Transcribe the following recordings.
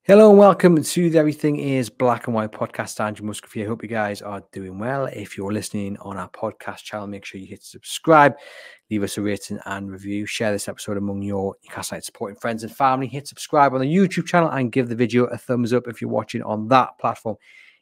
Hello and welcome to the Everything is Black and White podcast. Andrew Musgrove here. Hope you guys are doing well. If you're listening on our podcast channel, make sure you hit subscribe, leave us a rating and review, share this episode among your Newcastle United supporting friends and family, hit subscribe on the YouTube channel and give the video a thumbs up if you're watching on that platform.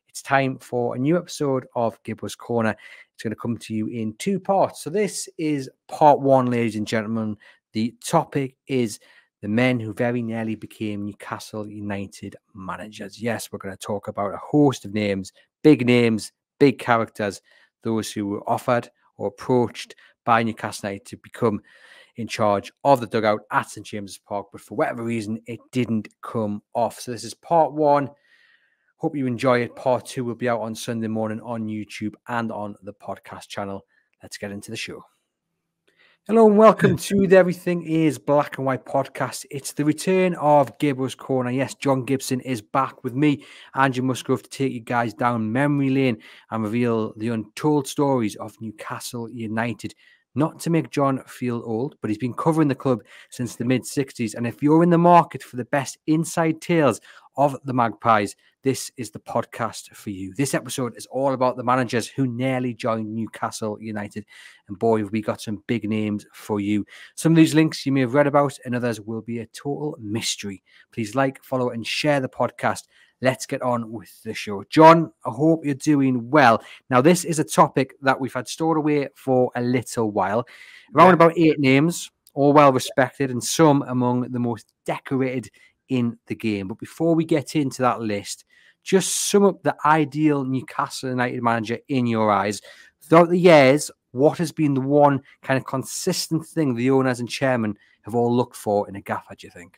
It's time for a new episode of Gibbo's Corner. It's going to come to you in two parts. So this is part one, ladies and gentlemen. The topic is the men who very nearly became Newcastle United managers. Yes, we're going to talk about a host of names, big characters, those who were offered or approached by Newcastle United to become in charge of the dugout at St James's Park, but for whatever reason, it didn't come off. So this is part one. Hope you enjoy it. Part two will be out on Sunday morning on YouTube and on the podcast channel. Let's get into the show. Hello and welcome to the Everything is Black and White podcast. It's the return of Gibbo's Corner. Yes, John Gibson is back with me, Andrew Musgrove, to take you guys down memory lane and reveal the untold stories of Newcastle United. Not to make John feel old, but he's been covering the club since the mid-60s. And if you're in the market for the best inside tales of the Magpies, this is the podcast for you. This episode is all about the managers who nearly joined Newcastle United. And boy, have we got some big names for you. Some of these links you may have read about and others will be a total mystery. Please like, follow and share the podcast. Let's get on with the show. John, I hope you're doing well. Now, this is a topic that we've had stored away for a little while. Around about 8 names, all well respected and some among the most decorated in the game. But before we get into that list, just sum up the ideal Newcastle United manager in your eyes. Throughout the years, what has been the one kind of consistent thing the owners and chairman have all looked for in a gaffer, do you think?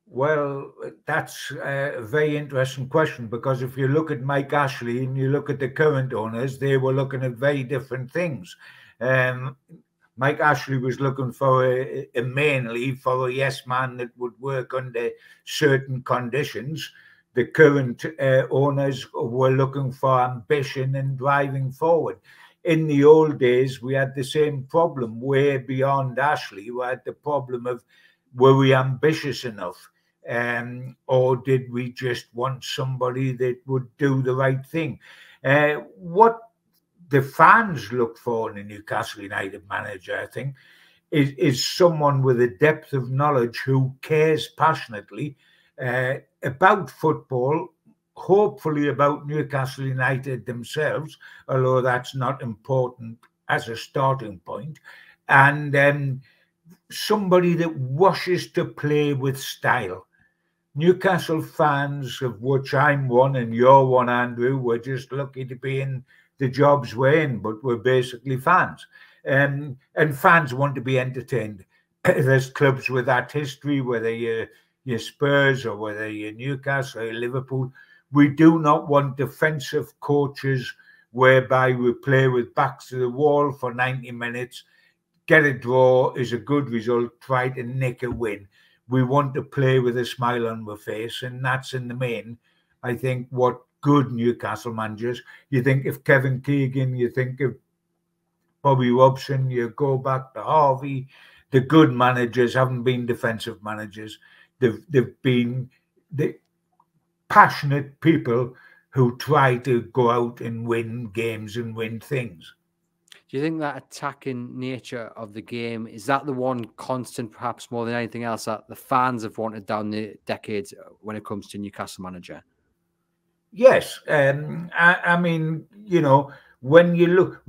Well, that's a very interesting question, because if you look at Mike Ashley and you look at the current owners, they were looking at very different things. Mike Ashley was looking for mainly for a yes man that would work under certain conditions. The current owners were looking for ambition and driving forward. In the old days, we had the same problem way beyond Ashley. We had the problem of, were we ambitious enough? Or did we just want somebody that would do the right thing? What the fans look for in a Newcastle United manager, I think, is someone with a depth of knowledge who cares passionately about football, hopefully about Newcastle United themselves, although that's not important as a starting point, and somebody that wishes to play with style. Newcastle fans, of which I'm one and you're one, Andrew, we're just lucky to be in the jobs we're in, but we're basically fans. And fans want to be entertained. There's clubs with that history, whether you're Spurs or whether you're Newcastle or Liverpool. We do not want defensive coaches whereby we play with backs to the wall for 90 minutes, get a draw is a good result, try to nick a win. We want to play with a smile on our face, and that's in the main, I think, what good Newcastle managers. You think of Kevin Keegan, you think of Bobby Robson, you go back to Harvey. The good managers haven't been defensive managers. They've been the passionate people who try to go out and win games and win things. Do you think that attacking nature of the game, is that the one constant, perhaps more than anything else, that the fans have wanted down the decades when it comes to Newcastle manager? Yes. I mean, you know, when you look,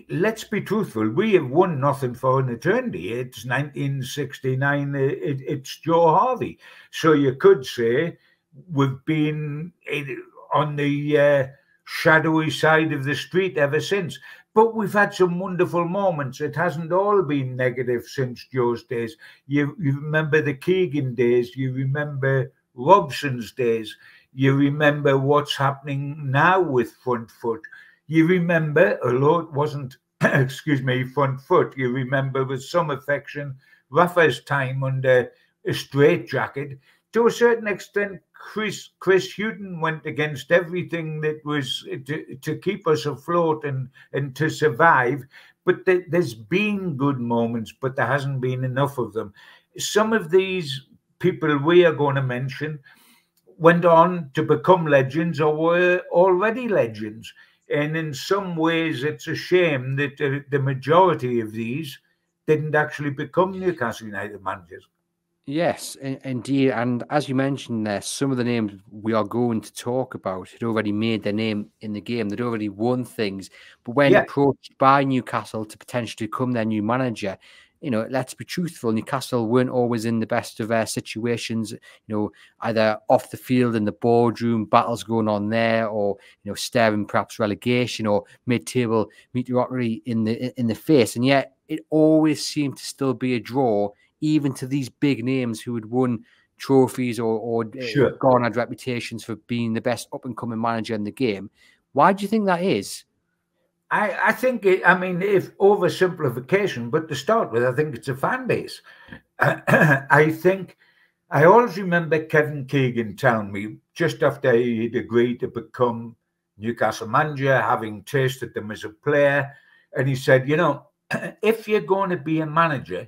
let's be truthful, we have won nothing for an eternity. It's 1969, it's Joe Harvey. So you could say we've been on the shadowy side of the street ever since. But we've had some wonderful moments. It hasn't all been negative since Joe's days. You remember the Keegan days. You remember Robson's days. You remember what's happening now with front foot. You remember, although it wasn't, front foot, you remember with some affection Rafa's time under a straitjacket. To a certain extent, Chris Hughton went against everything that was to keep us afloat and to survive. But there's been good moments, but there hasn't been enough of them. Some of these people we are going to mention went on to become legends or were already legends. And in some ways, it's a shame that the majority of these didn't actually become Newcastle United managers. Yes, indeed. And as you mentioned there, some of the names we are going to talk about had already made their name in the game. They'd already won things. But when Yeah, approached by Newcastle to potentially become their new manager, let's be truthful, Newcastle weren't always in the best of situations, either off the field in the boardroom, battles going on there, or, staring perhaps relegation or mid-table mediocrity in the face. And yet it always seemed to still be a draw, even to these big names who had won trophies or sure. garnered reputations for being the best up-and-coming manager in the game. Why do you think that is? I think, I mean, if oversimplification, but to start with, I think it's a fan base. I think, I always remember Kevin Keegan telling me just after he'd agreed to become Newcastle manager, having tasted them as a player, and he said, if you're going to be a manager,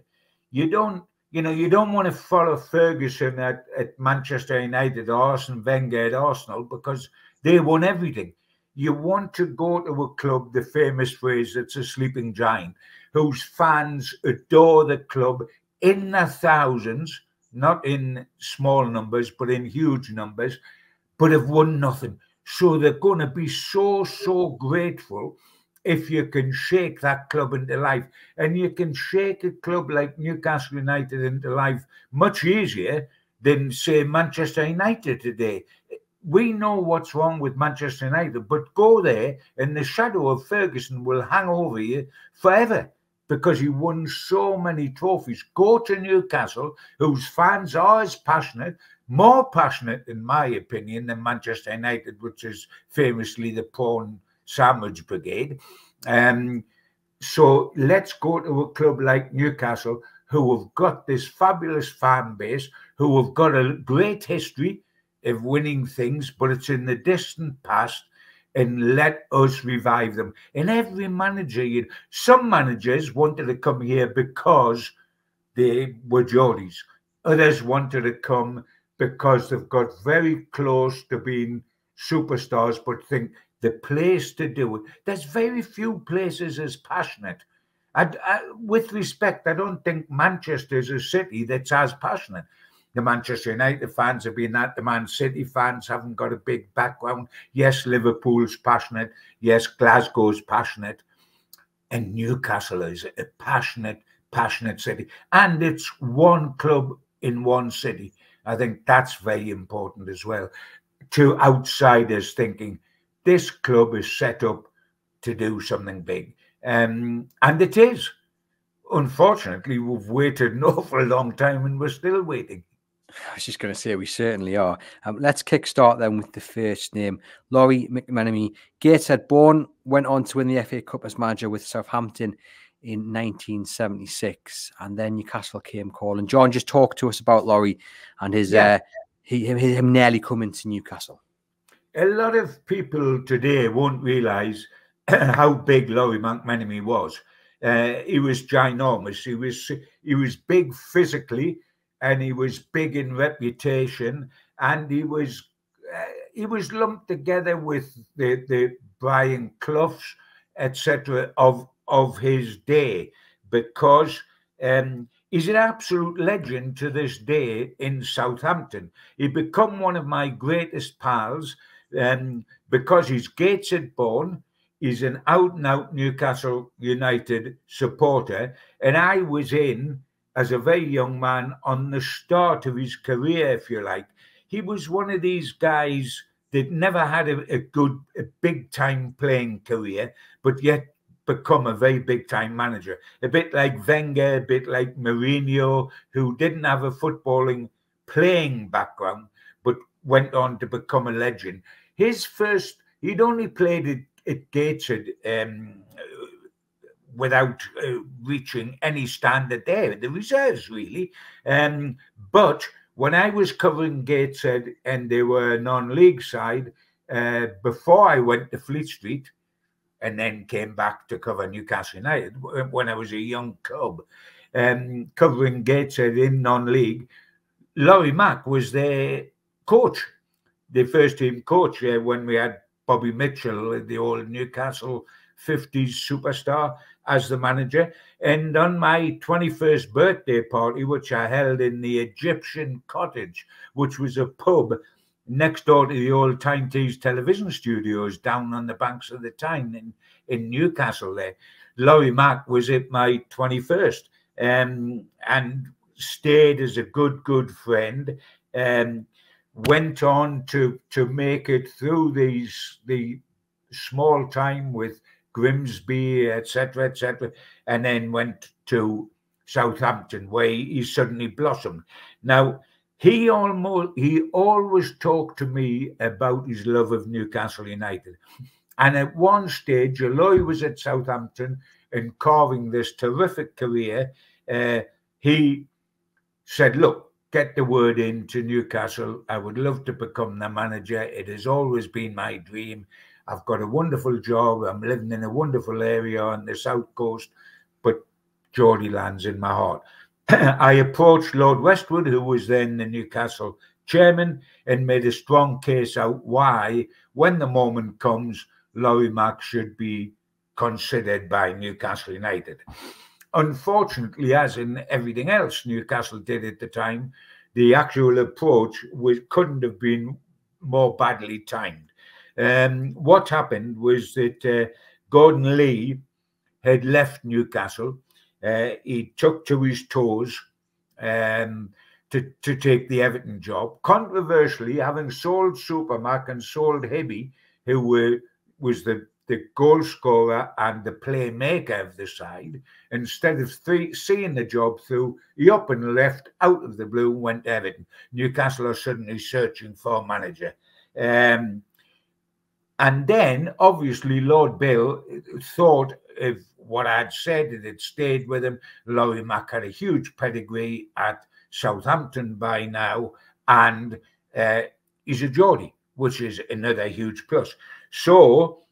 you don't want to follow Ferguson at Manchester United or Arsene Wenger at Arsenal because they won everything. You want to go to a club, the famous phrase, it's a sleeping giant, whose fans adore the club in the thousands, not in small numbers, but in huge numbers, but have won nothing. So they're going to be so grateful if you can shake that club into life. And you can shake a club like Newcastle United into life much easier than, say, Manchester United today. We know what's wrong with Manchester United, but go there and the shadow of Ferguson will hang over you forever because he won so many trophies. Go to Newcastle, whose fans are as passionate, more passionate, in my opinion, than Manchester United, which is famously the prawn sandwich brigade. So let's go to a club like Newcastle, who have got this fabulous fan base, who have got a great history of winning things, but it's in the distant past, and let us revive them. And every manager, some managers wanted to come here because they were Geordies. Others wanted to come because they've got very close to being superstars, but think the place to do it. There's very few places as passionate. With respect, I don't think Manchester is a city that's as passionate. The Manchester United fans have been that. The Man City fans haven't got a big background. Yes, Liverpool's passionate. Yes, Glasgow's passionate. And Newcastle is a passionate city. And it's one club in one city. I think that's very important as well. To outsiders thinking, this club is set up to do something big. And it is. Unfortunately, we've waited an awful long time and we're still waiting. I was just going to say we certainly are. Let's kickstart then with the first name, Laurie McMenemy. Gateshead born, went on to win the FA Cup as manager with Southampton in 1976, and then Newcastle came calling. John, just talk to us about Laurie and his him nearly coming to Newcastle. A lot of people today won't realise how big Laurie McMenemy was. He was ginormous. He was big physically, and he was big in reputation, and he was lumped together with the Brian Cloughs, etc. of his day, because he's an absolute legend to this day in Southampton. He become one of my greatest pals because he's Gateshead born. He's an out-and-out Newcastle United supporter, and I was in as a very young man on the start of his career, if you like. He was one of these guys that never had a big-time playing career, but yet become a very big-time manager. A bit like Wenger, a bit like Mourinho, who didn't have a footballing playing background, but went on to become a legend. He'd only played at Gateshead without reaching any standard there, the reserves really. But when I was covering Gateshead and they were a non-league side, before I went to Fleet Street and then came back to cover Newcastle United, when I was a young club, covering Gateshead in non-league, Laurie Mack was their coach. the first team coach when we had Bobby Mitchell, the old Newcastle 50s superstar, as the manager. And on my 21st birthday party, which I held in the Egyptian Cottage, which was a pub next door to the old Tyne Tees television studios down on the banks of the Tyne in Newcastle there, Laurie Mack was at my 21st and stayed as a good friend. Went on to make it through the small time with Grimsby, etc., and then went to Southampton, where he suddenly blossomed. Now, he always talked to me about his love of Newcastle United. And at one stage, although he was at Southampton and carving this terrific career, he said, look, get the word in to Newcastle. I would love to become the manager. It has always been my dream. I've got a wonderful job. I'm living in a wonderful area on the south coast, but Geordie land's in my heart. I approached Lord Westwood, who was then the Newcastle chairman, and made a strong case out why, when the moment comes, Laurie Mack should be considered by Newcastle United. Unfortunately, as in everything else Newcastle did at the time, the actual approach couldn't have been more badly timed. What happened was that Gordon Lee had left Newcastle. He took to his toes to take the Everton job. Controversially, having sold Supermac and sold Hibby, who was the goal scorer and the playmaker of the side, instead of seeing the job through, he up and left out of the blue, went to Everton. Newcastle are suddenly searching for a manager. And then, obviously, Lord Bill thought of what I had said, it had stayed with him. Laurie Mack had a huge pedigree at Southampton by now, and he's a Geordie, which is another huge plus. So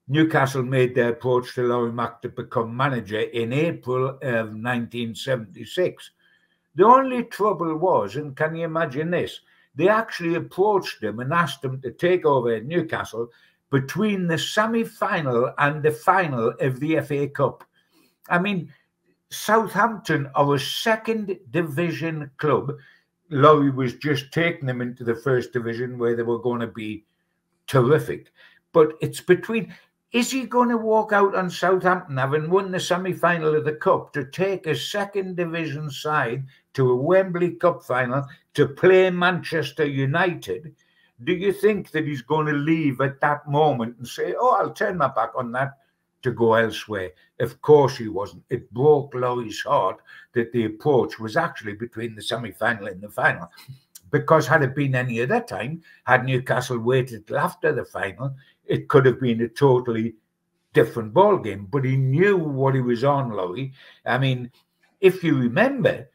Newcastle made their approach to Laurie Mack to become manager in April of 1976. The only trouble was, and can you imagine this, they actually approached him and asked him to take over at Newcastle between the semi-final and the final of the FA Cup. I mean, Southampton are a second division club. Laurie was just taking them into the first division where they were going to be terrific. But it's between... Is he going to walk out on Southampton, having won the semi-final of the Cup, to take a second division side to a Wembley Cup final to play Manchester United? Do you think that he's going to leave at that moment and say, oh, I'll turn my back on that to go elsewhere? Of course he wasn't. It broke Laurie's heart that the approach was actually between the semi-final and the final. Because had it been any other time, had Newcastle waited till after the final, it could have been a totally different ball game. But he knew what he was on, Laurie. I mean, if you remember,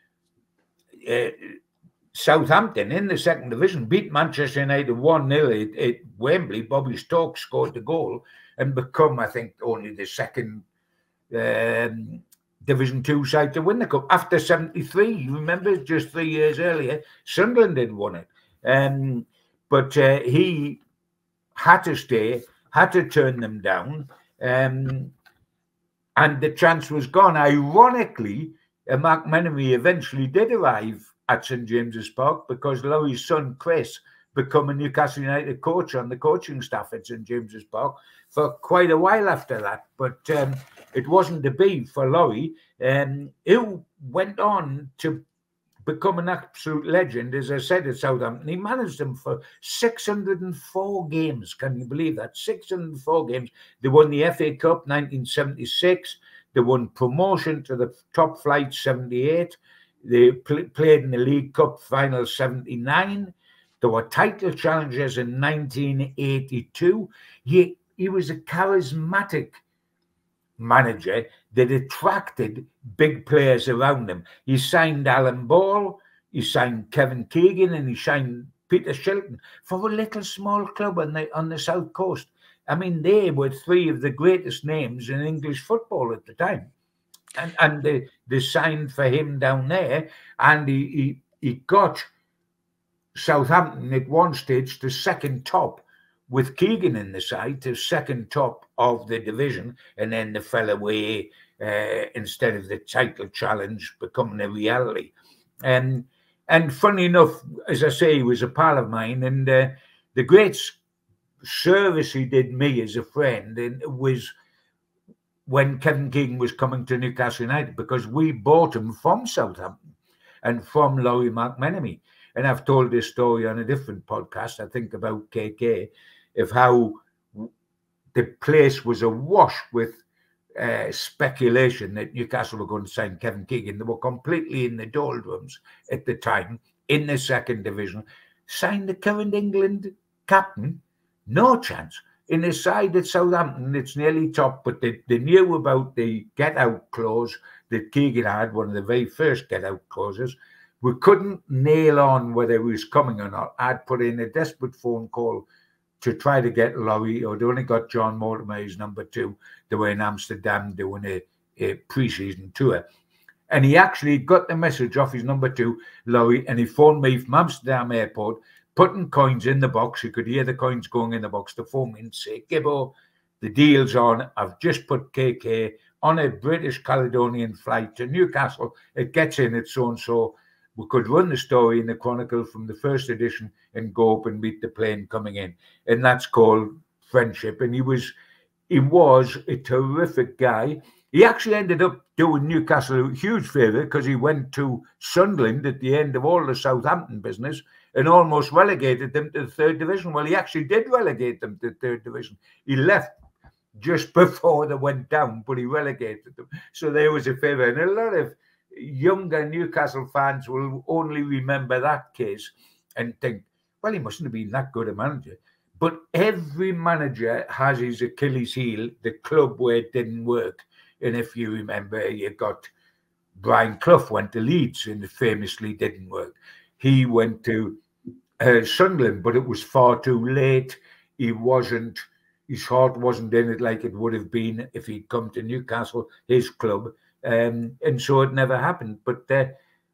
Southampton in the second division beat Manchester United 1-0 at Wembley. Bobby Stokes scored the goal and become, I think, only the second Division 2 side to win the cup after 73. You remember, just 3 years earlier, Sunderland had won it. But he had to stay, had to turn them down, and the chance was gone. Ironically, Mark Menemy eventually did arrive at St James's Park because Laurie's son, Chris, became a Newcastle United coach on the coaching staff at St James's Park for quite a while after that. But it wasn't to be for Laurie, who went on to become an absolute legend, as I said, at Southampton. He managed them for 604 games. Can you believe that? 604 games. They won the FA Cup 1976. They won promotion to the top flight 78. They played in the League Cup final 79. There were title challengers in 1982. He was a charismatic manager that attracted big players around him. He signed Alan Ball, he signed Kevin Keegan, and he signed Peter Shilton for a little small club on the south coast. I mean, they were three of the greatest names in English football at the time. And they signed for him down there, and he got Southampton at one stage to second top, with Keegan in the side to second top of the division, and then they fell away instead of the title challenge becoming a reality. And funny enough, as I say, he was a pal of mine, and the great service he did me as a friend was when Kevin Keegan was coming to Newcastle United, because we bought him from Southampton and from Laurie McMenemy. And I've told this story on a different podcast, I think, about KK, of how the place was awash with speculation that Newcastle were going to sign Kevin Keegan. They were completely in the doldrums at the time, in the second division. Sign the current England captain? No chance. In the side at Southampton, it's nearly top, but they knew about the get-out clause that Keegan had, one of the very first get-out clauses. We couldn't nail on whether he was coming or not. I'd put in a desperate phone call to try to get Laurie, or they only got John Mortimer, his number 2. They were in Amsterdam doing a pre-season tour. And he actually got the message off his number 2, Laurie, and he phoned me from Amsterdam airport, putting coins in the box. You could hear the coins going in the box to phone me and say, Gibbo, the deal's on. I've just put KK on a British Caledonian flight to Newcastle. It gets in at so-and-so. We could run the story in the Chronicle from the first edition and go up and meet the plane coming in. And that's called friendship. And he was a terrific guy. He actually ended up doing Newcastle a huge favour, because he went to Sunderland at the end of all the Southampton business and almost relegated them to the third division. Well, he actually did relegate them to the third division. He left just before they went down, but he relegated them. So there was a favour. And a lot of younger Newcastle fans will only remember that case and think, well, he mustn't have been that good a manager. But every manager has his Achilles heel, the club where it didn't work. And if you remember, you got Brian Clough went to Leeds and it famously didn't work. He went to Sunderland, but it was far too late. His heart wasn't in it like it would have been if he'd come to Newcastle, his club. And so it never happened. But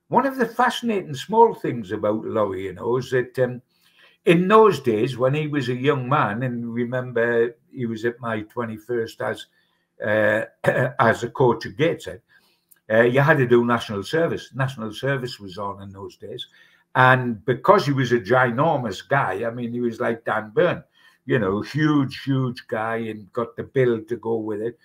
one of the fascinating small things about Laurie, is that in those days when he was a young man, and remember he was at my 21st as a coach at Gateshead, you had to do national service. National service was on in those days. And because he was a ginormous guy, I mean, he was like Dan Byrne, huge guy, and got the bill to go with it.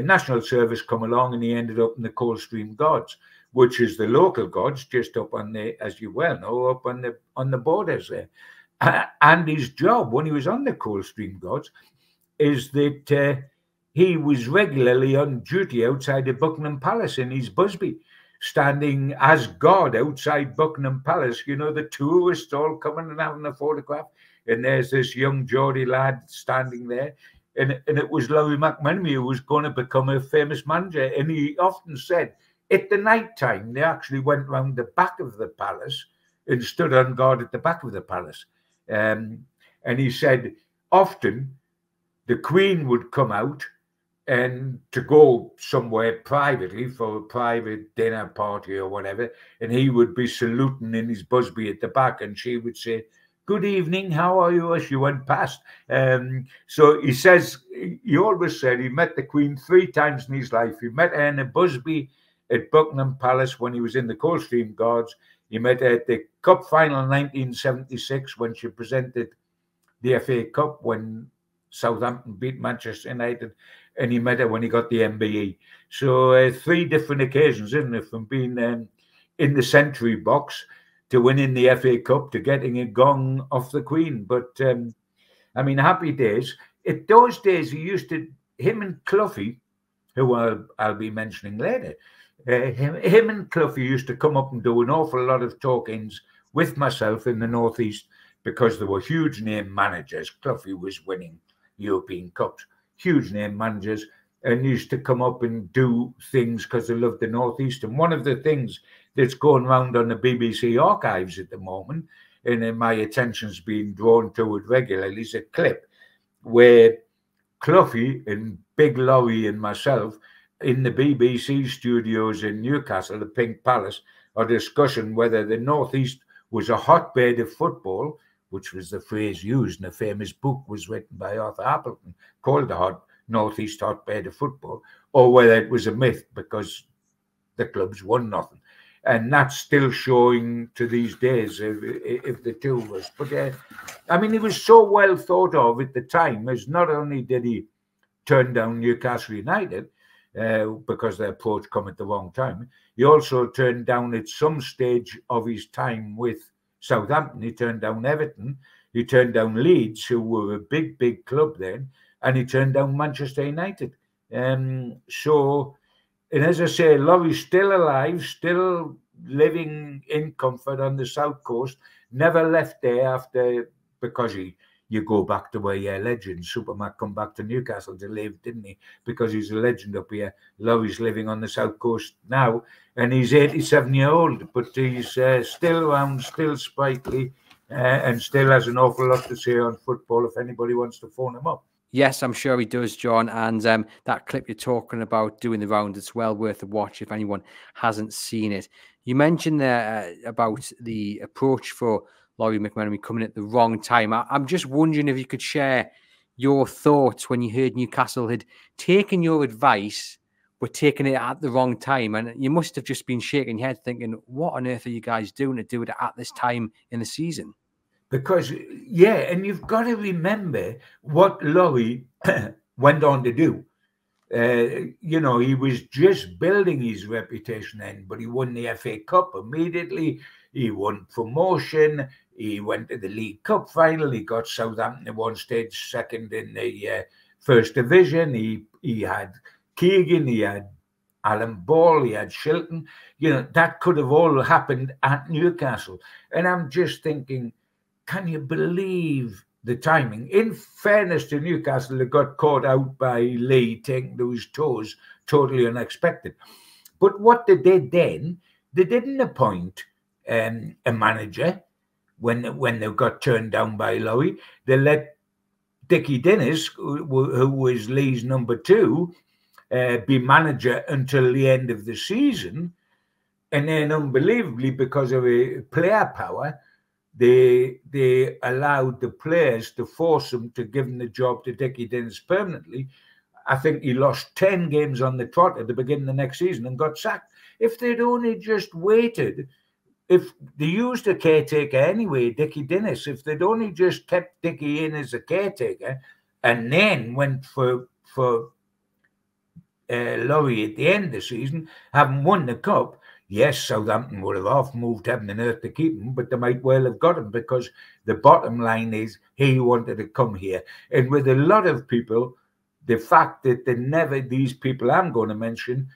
National service come along, and he ended up in the Coldstream Guards, which is the local guards just up on the, as you well know, up on the borders there. And his job when he was on the Coldstream Guards is that he was regularly on duty outside of Buckingham Palace in East Busby, standing as guard outside Buckingham Palace. The tourists all coming and having a photograph, and there's this young Geordie lad standing there. And it was Laurie McMenemy who was going to become a famous manager. And he often said, at the night time, they actually went round the back of the palace and stood on guard at the back of the palace. And he said, often the Queen would come out and to go somewhere privately for a private dinner party or whatever, and he would be saluting in his Busby at the back, and she would say, good evening, how are you, as you went past. So he says, he always said he met the Queen 3 times in his life. He met her in a Busby at Buckingham Palace when he was in the Coldstream Guards. He met her at the Cup final in 1976 when she presented the FA Cup when Southampton beat Manchester United, and he met her when he got the MBE. So 3 different occasions, isn't it, from being in the Century box to winning the FA Cup to getting a gong off the Queen. But happy days. At those days, him and Cloughie, who I'll be mentioning later, him and Cloughie used to come up and do an awful lot of talk-ins with myself in the Northeast, because there were huge name managers. Cloughie was winning European Cups, huge name managers, and used to come up and do things because they loved the Northeast. And one of the things that's going around on the BBC archives at the moment, and my attention's been drawn to it regularly, is a clip where Cloughie and Big Laurie and myself in the BBC studios in Newcastle, the Pink Palace, are discussing whether the Northeast was a hotbed of football, which was the phrase used in a famous book was written by Arthur Appleton called the Northeast Hotbed of Football, or whether it was a myth because the clubs won nothing. And that's still showing to these days if the two of us. But I mean, he was so well thought of at the time, as not only did he turn down Newcastle United because their approach come at the wrong time, he also turned down at some stage of his time with Southampton. He turned down Everton. He turned down Leeds, who were a big, big club then, and he turned down Manchester United. So, and as I say, Laurie's still alive, still living in comfort on the south coast. Never left there after, because you go back to where you're a legend. Supermac come back to Newcastle to live, didn't he? Because he's a legend up here. Laurie's living on the south coast now, and he's 87-year-old, but he's still around, still sprightly, and still has an awful lot to say on football if anybody wants to phone him up. Yes, I'm sure he does, John. And that clip you're talking about doing the round, it's well worth a watch if anyone hasn't seen it. You mentioned there about the approach for Laurie McMenemy coming at the wrong time. I'm just wondering if you could share your thoughts when you heard Newcastle had taken your advice, but taken it at the wrong time. And you must have just been shaking your head thinking, what on earth are you guys doing to do it at this time in the season? Because, yeah, and you've got to remember what Laurie went on to do. You know, he was just building his reputation then, but he won the FA Cup immediately. He won promotion. He went to the League Cup final. He got Southampton at one stage second in the First Division. He had Keegan. He had Alan Ball. He had Shilton. You know, that could have all happened at Newcastle. And I'm just thinking, can you believe the timing? In fairness to Newcastle, they got caught out by Lee taking to his toes, totally unexpected. But what they did then, they didn't appoint a manager when they got turned down by Laurie. They let Dickie Dennis, who was Lee's number 2, be manager until the end of the season. And then unbelievably, because of a player power, they allowed the players to force him to give him the job to Dickie Dennis permanently. I think he lost 10 games on the trot at the beginning of the next season and got sacked. If they'd only just waited, if they used a caretaker anyway, Dickie Dennis, if they'd only just kept Dickie in as a caretaker and then went for Laurie at the end of the season, having won the cup, yes, Southampton would have off-moved heaven and earth to keep him, but they might well have got him because the bottom line is he wanted to come here. And with a lot of people, the fact that these people I'm going to mention,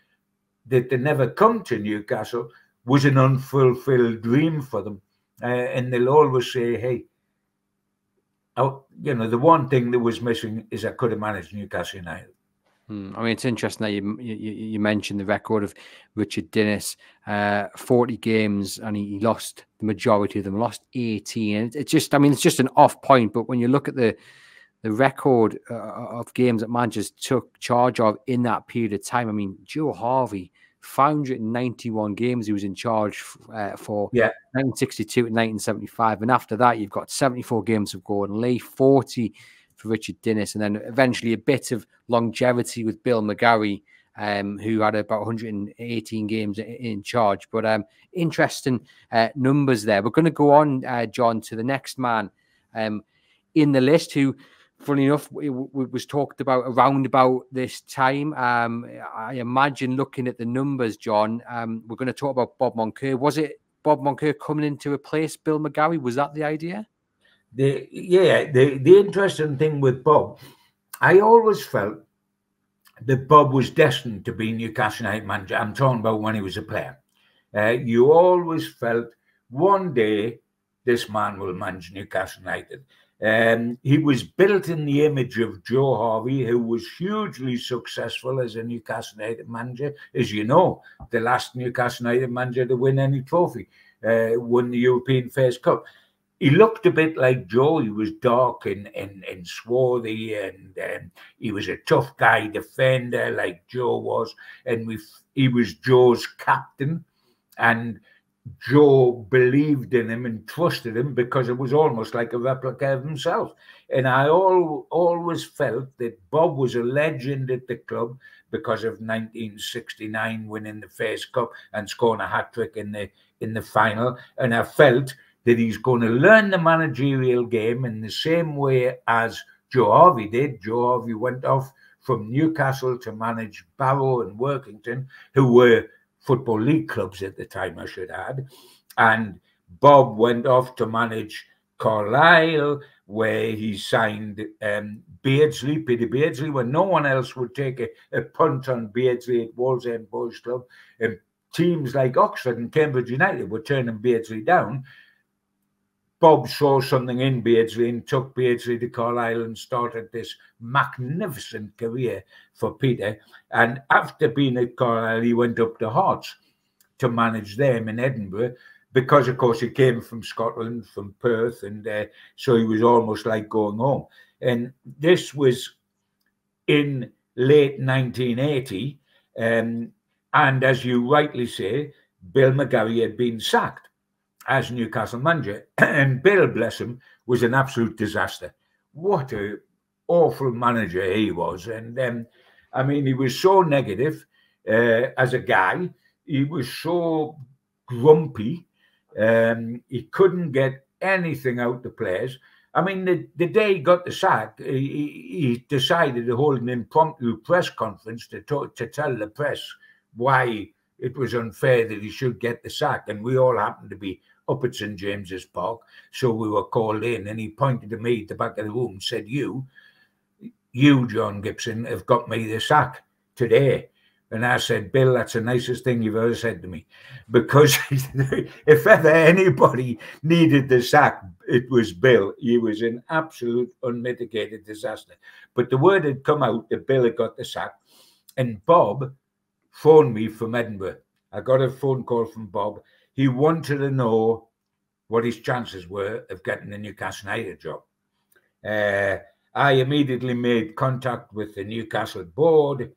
that they never come to Newcastle was an unfulfilled dream for them. And they'll always say, hey, you know, the one thing that was missing is I could have managed Newcastle United. I mean, it's interesting that you mentioned the record of Richard Dennis, 40 games, and he lost the majority of them, lost 18. It's just, I mean, it's just an off point. But when you look at the record of games that managers took charge of in that period of time, I mean, Joe Harvey, 591 games he was in charge for 1962 to 1975. And after that, you've got 74 games of Gordon Lee, 40 for Richard Dennis, and then eventually a bit of longevity with Bill McGarry, who had about 118 games in charge. But interesting numbers there. We're going to go on, John, to the next man in the list who, funny enough, was talked about around about this time. I imagine looking at the numbers, John, we're going to talk about Bob Moncur. Was it Bob Moncur coming in to replace Bill McGarry? Was that the idea? The interesting thing with Bob, I always felt that Bob was destined to be Newcastle United manager. I'm talking about when he was a player. You always felt one day this man will manage Newcastle United. He was built in the image of Joe Harvey, who was hugely successful as a Newcastle United manager. As you know, the last Newcastle United manager to win any trophy, won the European Fairs Cup. He looked a bit like Joe. He was dark and swarthy, and he was a tough guy defender like Joe was. And he was Joe's captain. And Joe believed in him and trusted him because it was almost like a replica of himself. And I always felt that Bob was a legend at the club because of 1969 winning the First Cup and scoring a hat-trick in the final. And I felt that he's going to learn the managerial game in the same way as Joe Harvey did. Joe Harvey went off from Newcastle to manage Barrow and Workington, who were Football League clubs at the time, I should add. And Bob went off to manage Carlisle, where he signed Beardsley, Peter Beardsley, when no one else would take a punt on Beardsley at Wallsend Boys Club. And teams like Oxford and Cambridge United were turning Beardsley down. Bob saw something in Beardsley and took Beardsley to Carlisle and started this magnificent career for Peter. And after being at Carlisle, he went up to Hearts to manage them in Edinburgh because, of course, he came from Scotland, from Perth, and so he was almost like going home. And this was in late 1980. And as you rightly say, Bill McGarry had been sacked as Newcastle manager, and Bill, bless him, was an absolute disaster. What an awful manager he was. And I mean, he was so negative as a guy. He was so grumpy. He couldn't get anything out the players. I mean, the day he got the sack, he decided to hold an impromptu press conference to tell the press why it was unfair that he should get the sack. And we all happened to be up at St. James's Park. So we were called in, and he pointed to me at the back of the room and said, you, John Gibson, have got me the sack today. And I said, Bill, that's the nicest thing you've ever said to me. Because if ever anybody needed the sack, it was Bill. He was an absolute unmitigated disaster. But the word had come out that Bill had got the sack. And Bob phoned me from Edinburgh. I got a phone call from Bob. He wanted to know what his chances were of getting the Newcastle United job. I immediately made contact with the Newcastle board,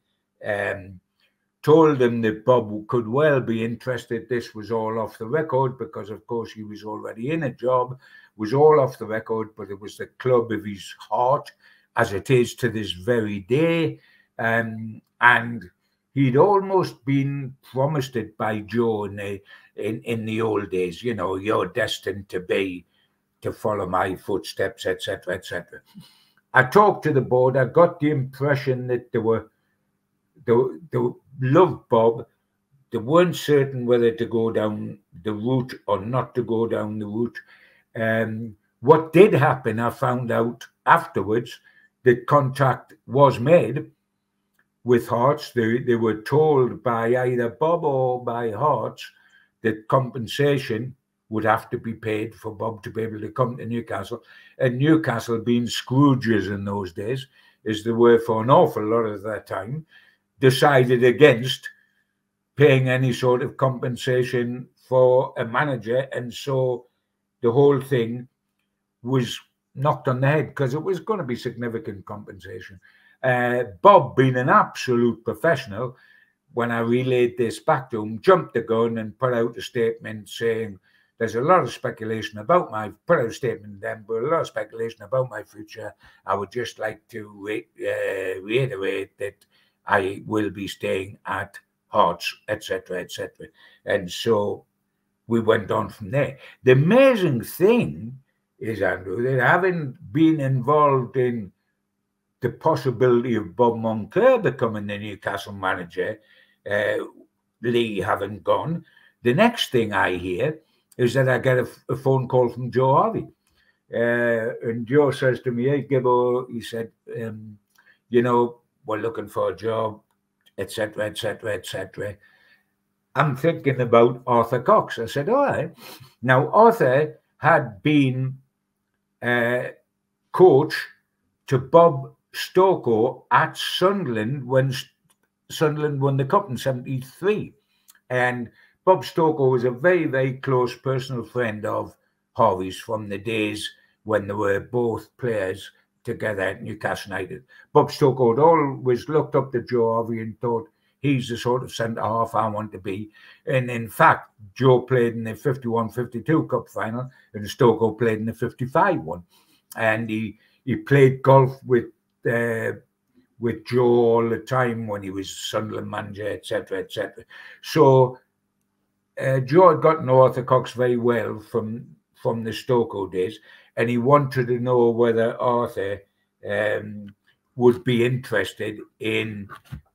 told them that Bob could well be interested. This was all off the record because, of course, he was already in a job, was all off the record, but it was the club of his heart, as it is to this very day. And he'd almost been promised it by Joe in the old days, you know, you're destined to follow my footsteps, etc., etc. I talked to the board. I got the impression that they loved Bob. They weren't certain whether to go down the route or not to go down the route. What did happen, I found out afterwards, that contact was made with Hearts. They were told by either Bob or by Hearts that compensation would have to be paid for Bob to be able to come to Newcastle. And Newcastle, being Scrooges in those days, as they were for an awful lot of their time, decided against paying any sort of compensation for a manager. And so the whole thing was knocked on the head because it was going to be significant compensation. Bob, being an absolute professional, when I relayed this back to him, jumped the gun and put out a statement saying, there's a lot of speculation about put out a statement then, but a lot of speculation about my future. I would just like to reiterate that I will be staying at Hearts, etc., etc. And so we went on from there. The amazing thing is, Andrew, that having been involved in the possibility of Bob Moncur becoming the Newcastle manager, Lee having gone, the next thing I hear is that I get a phone call from Joe Harvey. And Joe says to me, hey, Gibbo, he said, you know, we're looking for a job, etc., etc., etc. I'm thinking about Arthur Cox. I said, all right. Now, Arthur had been coach to Bob Stokoe at Sunderland when Sunderland won the cup in 73. And Bob Stokoe was a very, very close personal friend of Harvey's from the days when they were both players together at Newcastle United. Bob Stokoe had always looked up to Joe Harvey and thought he's the sort of centre-half I want to be. And in fact, Joe played in the 51-52 Cup final, and Stokoe played in the 55 one. And he played golf with Joe all the time when he was Sunderland manager, etc., etc. So Joe had got to know Arthur Cox very well from the Stokoe days, and he wanted to know whether Arthur would be interested in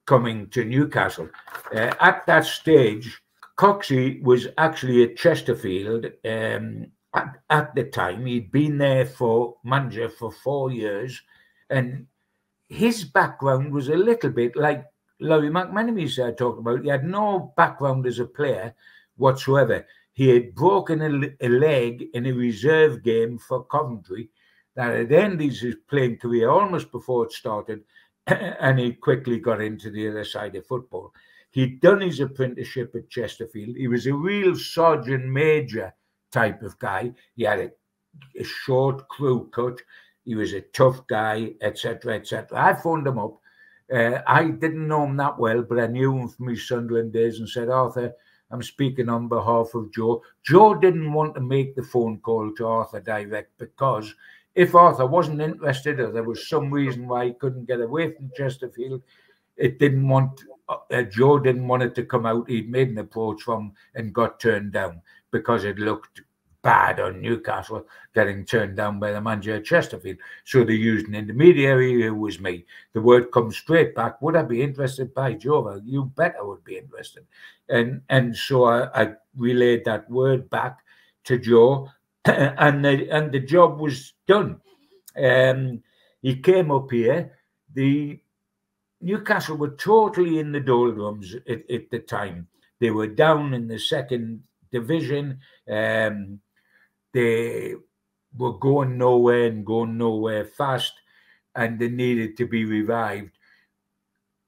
coming to Newcastle. At that stage, Coxey was actually at Chesterfield at the time. He'd been there for manager for 4 years, and his background was a little bit like Larry McMenemy's I talked about. He had no background as a player whatsoever. He had broken a leg in a reserve game for Coventry that had ended his playing career almost before it started, and he quickly got into the other side of football. He'd done his apprenticeship at Chesterfield. He was a real sergeant major type of guy. He had a short crew cut. He was a tough guy, etc., etc. I phoned him up. I didn't know him that well, but I knew him from his Sunderland days, and said, Arthur, I'm speaking on behalf of Joe. Joe didn't want to make the phone call to Arthur direct, because if Arthur wasn't interested, or there was some reason why he couldn't get away from Chesterfield, Joe didn't want it to come out. He'd made an approach from and got turned down because it looked bad on Newcastle getting turned down by the manager at Chesterfield. So they used an intermediary, who was me. The word comes straight back, would I be interested by Joe? Well, you bet I would be interested. And so I relayed that word back to Joe, and the job was done. He came up here. The Newcastle were totally in the doldrums at the time. They were down in the second division. They were going nowhere fast, and they needed to be revived.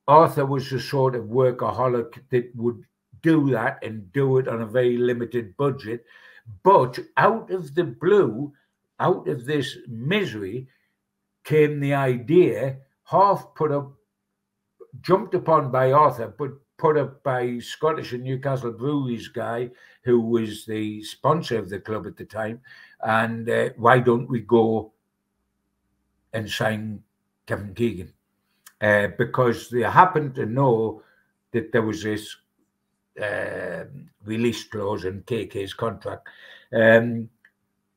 Arthur was the sort of workaholic that would do that and do it on a very limited budget. But out of the blue, out of this misery, came the idea, jumped upon by Arthur, but put up by Scottish and Newcastle Breweries guy, who was the sponsor of the club at the time. And why don't we go and sign Kevin Keegan? Because they happened to know that there was this release clause in KK's contract.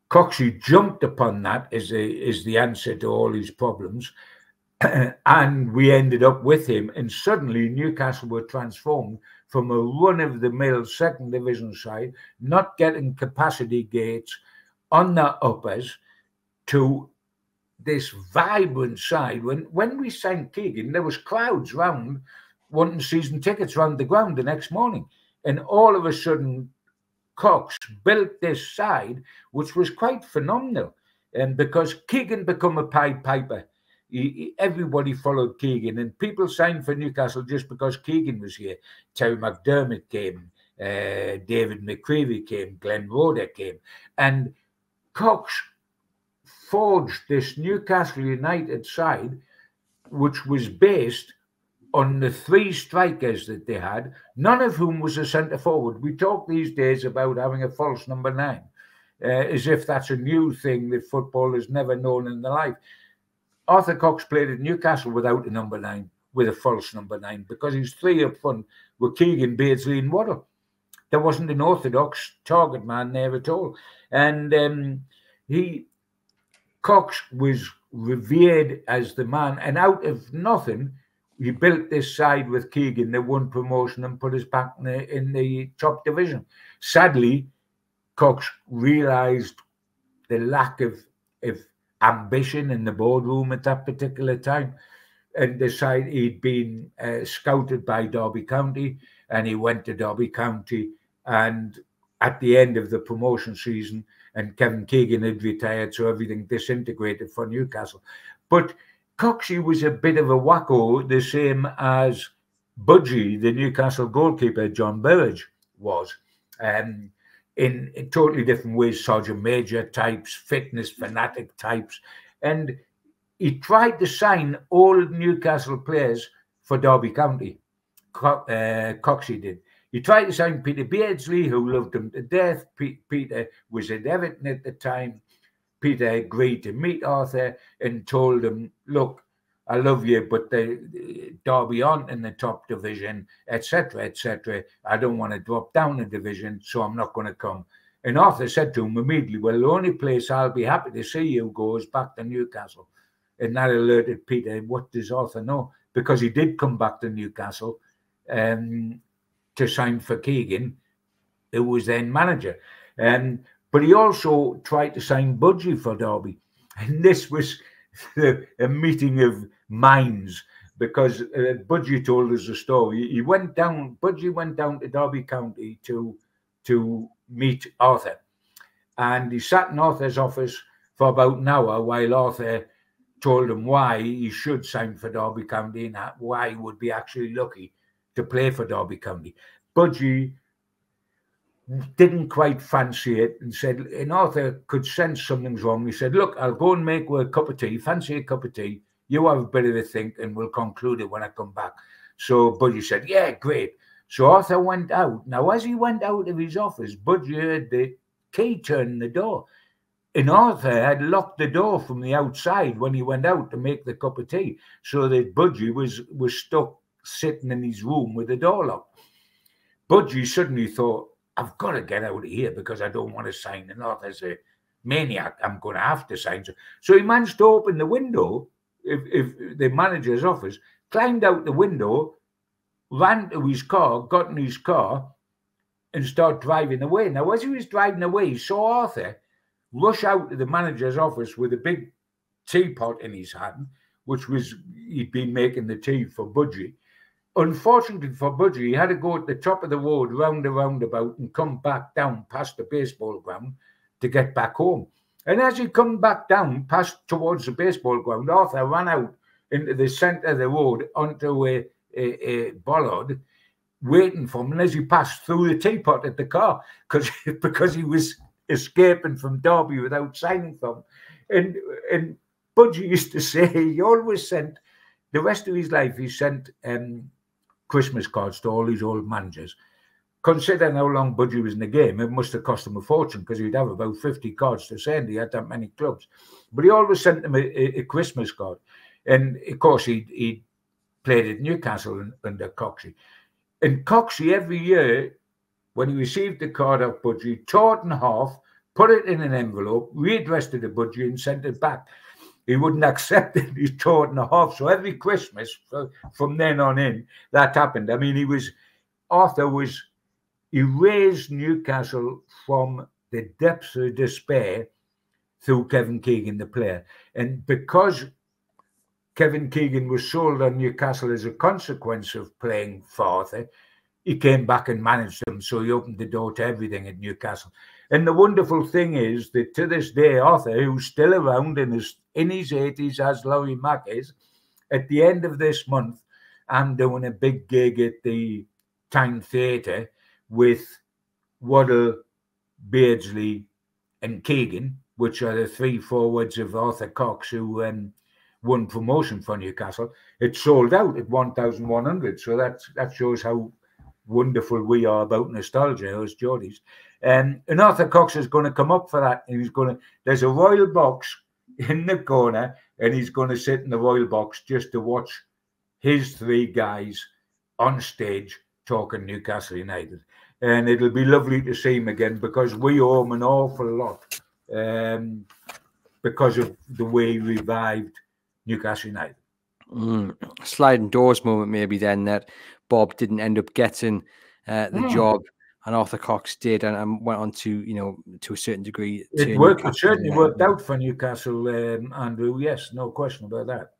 Coxey jumped upon that as the answer to all his problems. And we ended up with him, and suddenly Newcastle were transformed from a run-of-the-mill second division side, not getting capacity gates on the uppers, to this vibrant side. When we signed Keegan, there was crowds round wanting season tickets round the ground the next morning, and all of a sudden Cox built this side, which was quite phenomenal, and because Keegan became a Pied Piper. Everybody followed Keegan, and people signed for Newcastle just because Keegan was here. Terry McDermott came, David McCreevy came, Glenn Roder came, and Cox forged this Newcastle United side, which was based on the three strikers that they had, none of whom was a centre forward. We talk these days about having a false number 9, as if that's a new thing that football has never known in their life. Arthur Cox played at Newcastle without a number 9, with a false number 9, because his three up front were Keegan, Beardsley and Waddle. There wasn't an orthodox target man there at all. And Cox was revered as the man, and out of nothing, he built this side with Keegan that won promotion and put us back in the top division. Sadly, Cox realised the lack of ambition in the boardroom at that particular time, and decided he'd been scouted by Derby County, and he went to Derby County, and at the end of the promotion season, and Kevin Keegan had retired, so everything disintegrated for Newcastle. But Coxey was a bit of a wacko, the same as Budgie, the Newcastle goalkeeper, John Burridge, was. In totally different ways, sergeant major types, fitness fanatic types. And he tried to sign all Newcastle players for Derby County. Coxey did. He tried to sign Peter Beardsley, who loved him to death. Peter was at Everton at the time. Peter agreed to meet Arthur and told him, look, I love you, but the Derby aren't in the top division, etc., etc. I don't want to drop down a division, so I'm not going to come. And Arthur said to him immediately, well, the only place I'll be happy to see you go is back to Newcastle. And that alerted Peter, what does Arthur know? Because he did come back to Newcastle to sign for Keegan, who was then manager. But he also tried to sign Budgie for Derby. And this was a meeting of minds, because Budgie told us a story. Budgie went down to Derby County to meet Arthur. And he sat in Arthur's office for about an hour while Arthur told him why he should sign for Derby County and why he would be actually lucky to play for Derby County. Budgie didn't quite fancy it and said, and Arthur could sense something's wrong. He said, look, I'll go and make a cup of tea. Fancy a cup of tea? You have a bit of a think and we'll conclude it when I come back. So Budgie said, yeah, great. So Arthur went out. Now, as he went out of his office, Budgie heard the key turn in the door. And Arthur had locked the door from the outside when he went out to make the cup of tea, so that Budgie was stuck sitting in his room with the door locked. Budgie suddenly thought, I've got to get out of here because I don't want to sign. And Arthur's a maniac. I'm going to have to sign. So he managed to open the window, if the manager's office, climbed out the window, ran to his car, got in his car, and started driving away. Now, as he was driving away, he saw Arthur rush out to the manager's office with a big teapot in his hand, which was, he'd been making the tea for Budgie. Unfortunately for Budgie, he had to go at the top of the road, round the roundabout, and come back down past the baseball ground to get back home. And as he come back down, past towards the baseball ground, Arthur ran out into the centre of the road onto a bollard, waiting for him. And as he passed, threw the teapot at the car because he was escaping from Derby without signing for him. And Budgie used to say he always sent, the rest of his life, he sent Christmas cards to all his old managers. Considering how long Budgie was in the game, it must have cost him a fortune, because he'd have about 50 cards to send. He had that many clubs. But he always sent them a Christmas card. And, of course, he played at Newcastle under Coxey. And Coxey, every year, when he received the card off Budgie, tore it in half, put it in an envelope, readdressed it to Budgie and sent it back. He wouldn't accept it. He tore it in half. So every Christmas, from then on in, that happened. I mean, he raised Newcastle from the depths of despair through Kevin Keegan, the player. And because Kevin Keegan was sold on Newcastle as a consequence of playing for Arthur, he came back and managed them. So he opened the door to everything at Newcastle. And the wonderful thing is that to this day, Arthur, who's still around and is in his 80s, as Laurie Mack is, at the end of this month, I'm doing a big gig at the Town Theatre with Waddle, Beardsley and Keegan, which are the three forwards of Arthur Cox, who won promotion for Newcastle. It sold out at 1,100. So that shows how wonderful we are about nostalgia as Geordies. And Arthur Cox is going to come up for that. And there's a royal box in the corner, and he's going to sit in the royal box just to watch his three guys on stage talking Newcastle United. And it'll be lovely to see him again, because we owe him an awful lot because of the way he revived Newcastle United. Sliding doors moment maybe then, that Bob didn't end up getting the job, and Arthur Cox did, and went on to, to a certain degree. It certainly worked out for Newcastle, Andrew. Yes, no question about that.